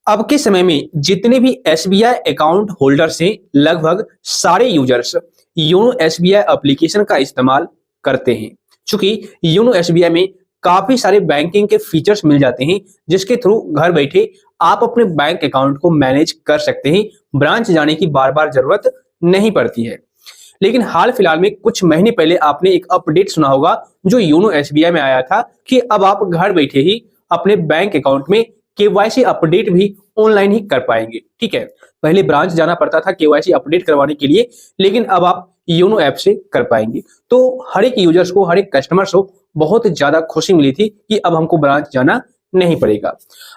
अब के समय में जितने भी एसबीआई अकाउंट होल्डर्स हैं, लगभग सारे यूजर्स योनो एसबीआई एप्लीकेशन का इस्तेमाल करते हैं। चूंकि योनो एसबीआई में काफी सारे बैंकिंग के फीचर्स मिल जाते हैं, जिसके थ्रू घर बैठे आप अपने बैंक अकाउंट को मैनेज कर सकते हैं। ब्रांच जाने की बार बार जरूरत नहीं पड़ती है। लेकिन हाल फिलहाल में कुछ महीने पहले आपने एक अपडेट सुना होगा जो योनो एसबीआई में आया था कि अब आप घर बैठे ही अपने बैंक अकाउंट में केवाईसी अपडेट भी ऑनलाइन ही कर पाएंगे। ठीक है, पहले ब्रांच जाना पड़ता था केवाईसी अपडेट करवाने के लिए, लेकिन अब आप योनो ऐप से कर पाएंगे। तो हर एक यूजर्स को, हर एक कस्टमर्स को बहुत ज्यादा खुशी मिली थी कि अब हमको ब्रांच जाना नहीं पड़ेगा।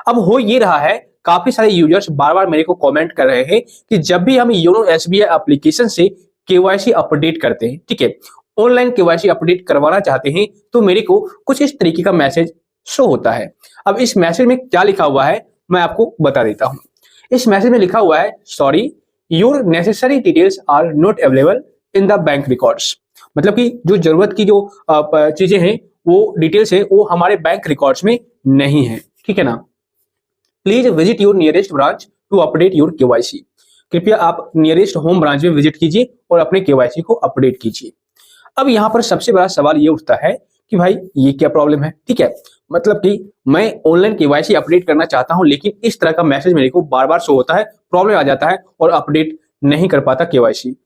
अब हो ये रहा है, काफी सारे यूजर्स बार बार मेरे को कमेंट कर रहे हैं कि जब भी हम योनो एसबीआई एप्लीकेशन से केवाईसी अपडेट करते हैं, ठीक है, ऑनलाइन केवाईसी अपडेट करवाना चाहते हैं, तो मेरे को कुछ इस तरीके का मैसेज शो होता है। अब इस मैसेज में क्या लिखा हुआ है मैं आपको बता देता हूं। इस मैसेज में लिखा हुआ है, sorry your necessary details are not available in the bank records. मतलब कि जो जरूरत की जो चीजें हैं, वो डिटेल्स है, वो हमारे बैंक रिकॉर्ड्स में नहीं है। ठीक है ना, please visit your nearest branch to update your KYC. कृपया आप नियरेस्ट होम ब्रांच में विजिट कीजिए और अपने केवाईसी को अपडेट कीजिए। अब यहाँ पर सबसे बड़ा सवाल ये उठता है कि भाई ये क्या प्रॉब्लम है। ठीक है, मतलब कि मैं ऑनलाइन केवाईसी अपडेट करना चाहता हूं, लेकिन इस तरह का मैसेज मेरे को बार बार शो होता है, प्रॉब्लम आ जाता है और अपडेट नहीं कर पाता केवाईसी।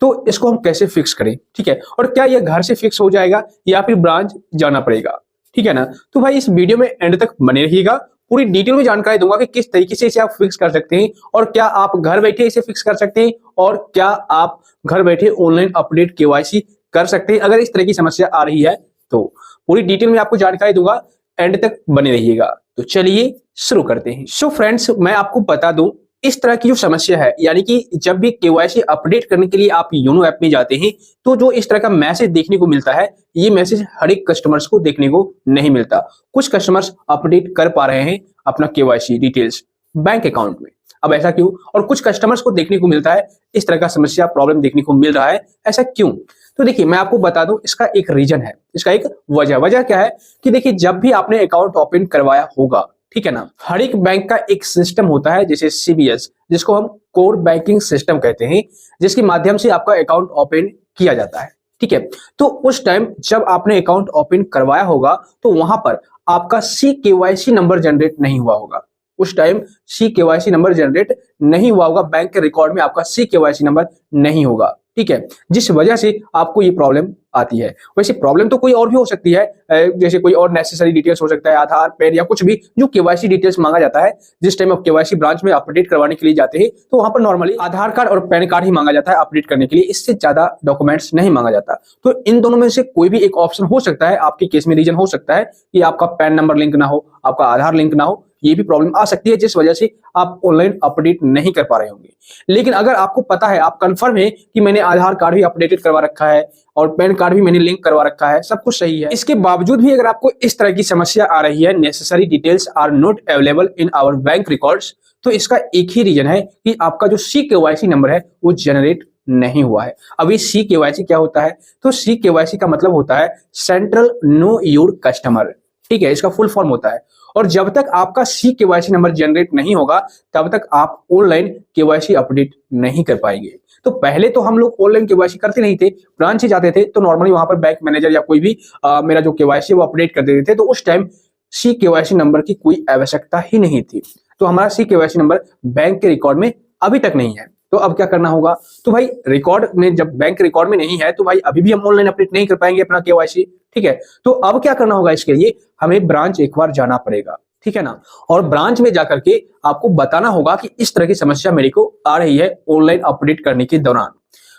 तो इसको हम कैसे फिक्स करें? ठीक है, और क्या यह घर से फिक्स हो जाएगा या फिर ब्रांच जाना पड़ेगा? ठीक है ना, तो भाई इस वीडियो में एंड तक बने रहिएगा। पूरी डिटेल में जानकारी दूंगा कि किस तरीके से इसे आप फिक्स कर सकते हैं और क्या आप घर बैठे इसे फिक्स कर सकते हैं और क्या आप घर बैठे ऑनलाइन अपडेट केवाईसी कर सकते हैं। अगर इस तरह की समस्या आ रही है तो पूरी डिटेल में आपको जानकारी दूंगा, एंड तक बने रहिएगा। तो चलिए शुरू करते हैं। सो फ्रेंड्स, मैं आपको बता दूं, इस तरह की जो समस्या है, यानी कि जब भी केवाईसी अपडेट करने के लिए आप योनो ऐप में जाते हैं, तो जो इस तरह का मैसेज देखने को मिलता है, ये मैसेज हर एक कस्टमर्स को देखने को नहीं मिलता। कुछ कस्टमर्स अपडेट कर पा रहे हैं अपना केवाईसी डिटेल्स बैंक अकाउंट में। अब ऐसा क्यों? और कुछ कस्टमर्स को देखने को मिलता है इस तरह का समस्या, प्रॉब्लम देखने को मिल रहा है, ऐसा क्यों? तो देखिए, मैं आपको बता दूं, इसका एक रीजन है, इसका एक वजह क्या है कि देखिए, जब भी आपने अकाउंट ओपन करवाया होगा, ठीक है ना, हर एक बैंक का एक सिस्टम होता है, जैसे सीबीएस, जिसको हम कोर बैंकिंग सिस्टम कहते हैं, जिसके माध्यम से आपका अकाउंट ओपन किया जाता है। ठीक है, तो उस टाइम जब आपने अकाउंट ओपन करवाया होगा, तो वहां पर आपका सी केवाईसी नंबर जनरेट नहीं हुआ होगा। उस टाइम सी केवाईसी नंबर जनरेट नहीं हुआ होगा, बैंक के रिकॉर्ड में आपका सी केवाईसी नंबर नहीं होगा। ठीक है, जिस वजह से आपको ये प्रॉब्लम आती है। वैसे प्रॉब्लम तो कोई और भी हो सकती है, जैसे कोई और नेसेसरी डिटेल्स हो सकता है, आधार, पैन या कुछ भी जो केवाईसी डिटेल्स मांगा जाता है। जिस टाइम आप केवाईसी ब्रांच में अपडेट करवाने के लिए जाते हैं, तो वहां पर नॉर्मली आधार कार्ड और पैन कार्ड ही मांगा जाता है अपडेट करने के लिए, इससे ज्यादा डॉक्यूमेंट्स नहीं मांगा जाता। तो इन दोनों में से कोई भी एक ऑप्शन हो सकता है। आपके केस में रीजन हो सकता है कि आपका पैन नंबर लिंक ना हो, आपका आधार लिंक ना हो, ये भी प्रॉब्लम आ सकती है, जिस वजह से आप ऑनलाइन अपडेट नहीं कर पा रहे होंगे। लेकिन अगर आपको पता है, आप कंफर्म है कि मैंने आधार कार्ड भी अपडेटेड करवा रखा है और पैन कार्ड भी मैंने लिंक करवा रखा है, सब कुछ सही है, इसके बावजूद भी अगर आपको इस तरह की समस्या आ रही है, necessary details are not available in our bank records, तो इसका एक ही रीजन है कि आपका जो सी केवाईसी नंबर है वो जनरेट नहीं हुआ है। अब ये सी केवाईसी क्या होता है? तो सी केवाईसी का मतलब होता है सेंट्रल नो योर कस्टमर। ठीक है, इसका फुल फॉर्म होता है। और जब तक आपका सी केवाईसी नंबर जनरेट नहीं होगा, तब तक आप ऑनलाइन केवाईसी अपडेट नहीं कर पाएंगे। तो पहले तो हम लोग ऑनलाइन केवाईसी करते नहीं थे, ब्रांच ही जाते थे, तो नॉर्मली वहां पर बैंक मैनेजर या कोई भी मेरा जो केवाईसी वो अपडेट कर देते थे। तो उस टाइम सी केवाईसी नंबर की कोई आवश्यकता ही नहीं थी। तो हमारा सी केवाईसी नंबर बैंक के रिकॉर्ड में अभी तक नहीं है। तो अब क्या करना होगा? तो भाई रिकॉर्ड में, जब बैंक रिकॉर्ड में नहीं है, तो भाई अभी भी हम ऑनलाइन अपडेट नहीं कर पाएंगे अपना केवाईसी। ठीक है, तो अब क्या करना होगा? इसके लिए हमें ब्रांच एक बार जाना पड़ेगा। ठीक है ना, और ब्रांच में जाकर के आपको बताना होगा कि इस तरह की समस्या मेरे को आ रही है ऑनलाइन अपडेट करने के दौरान।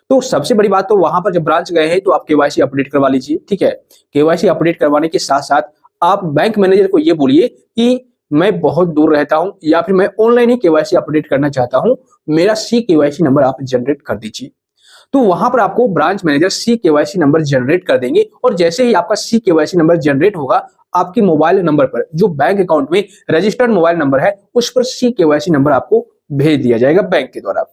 तो सबसे बड़ी बात, तो वहां पर जब ब्रांच गए हैं तो आप केवाईसी अपडेट करवा लीजिए। ठीक है, केवाईसी अपडेट करवाने के साथ साथ आप बैंक मैनेजर को ये बोलिए कि मैं बहुत दूर रहता हूं या फिर मैं ऑनलाइन ही केवाईसी अपडेट करना चाहता हूं, मेरा सी केवाईसी नंबर आप जनरेट कर दीजिए। तो वहां पर आपको ब्रांच मैनेजर सी केवाईसी नंबर जनरेट कर देंगे, और जैसे ही आपका सी केवाईसी नंबर जनरेट होगा, आपके मोबाइल नंबर पर, जो बैंक अकाउंट में रजिस्टर्ड मोबाइल नंबर है, उस पर सी केवाईसी नंबर आपको भेज दिया जाएगा बैंक के द्वारा।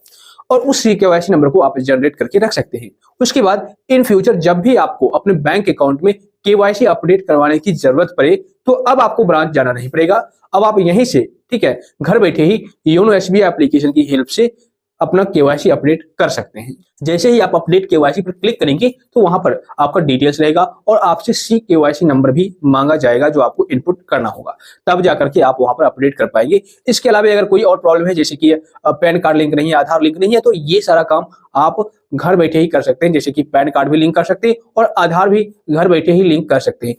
और उस केवाईसी नंबर को आप जनरेट करके रख सकते हैं। उसके बाद इन फ्यूचर जब भी आपको अपने बैंक अकाउंट में केवाईसी अपडेट करवाने की जरूरत पड़े तो अब आपको ब्रांच जाना नहीं पड़ेगा। अब आप यहीं से, ठीक है, घर बैठे ही योनो एसबीआई एप्लीकेशन की हेल्प से अपना केवाईसी अपडेट कर सकते हैं। जैसे ही आप अपडेट केवाईसी पर क्लिक करेंगे तो वहां पर आपका डिटेल्स रहेगा और आपसे सी केवाईसी नंबर भी मांगा जाएगा जो आपको इनपुट करना होगा, तब जाकर के आप वहां पर अपडेट कर पाएंगे। इसके अलावा अगर कोई और प्रॉब्लम है जैसे कि पैन कार्ड लिंक नहीं है, आधार लिंक नहीं है, तो ये सारा काम आप घर बैठे ही कर सकते हैं। जैसे कि पैन कार्ड भी लिंक कर सकते हैं और आधार भी घर बैठे ही लिंक कर सकते हैं।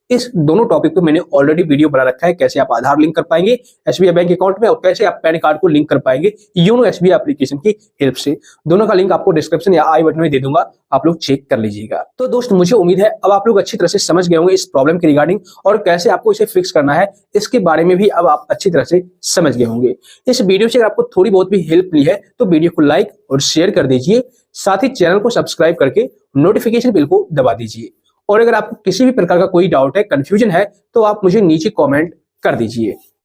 इस दोनों टॉपिक पे मैंने ऑलरेडी वीडियो बना रखा है, कैसे आप आधार लिंक कर पाएंगे एसबीआई बैंक अकाउंट में और कैसे आप पैन कार्ड को लिंक कर पाएंगे योनो एसबीआई एप्लीकेशन की हेल्प से। दोनों का लिंक आपको डिस्क्रिप्शन या आई बटन में दे दूंगा, आप लोग चेक कर लीजिएगा। तो दोस्त, मुझे उम्मीद है अब आप लोग अच्छी तरह से समझ गए होंगे इस प्रॉब्लम के रिगार्डिंग और कैसे आपको इसे फिक्स करना है, इसके बारे में भी अब आप अच्छी तरह से समझ गए होंगे। इस वीडियो से अगर आपको थोड़ी बहुत भी हेल्प मिली है तो वीडियो को लाइक और शेयर कर दीजिए, साथ ही चैनल को सब्सक्राइब करके नोटिफिकेशन बेल को दबा दीजिए। और अगर आपको किसी भी प्रकार का कोई डाउट है, कंफ्यूजन है, तो आप मुझे नीचे कमेंट कर दीजिए।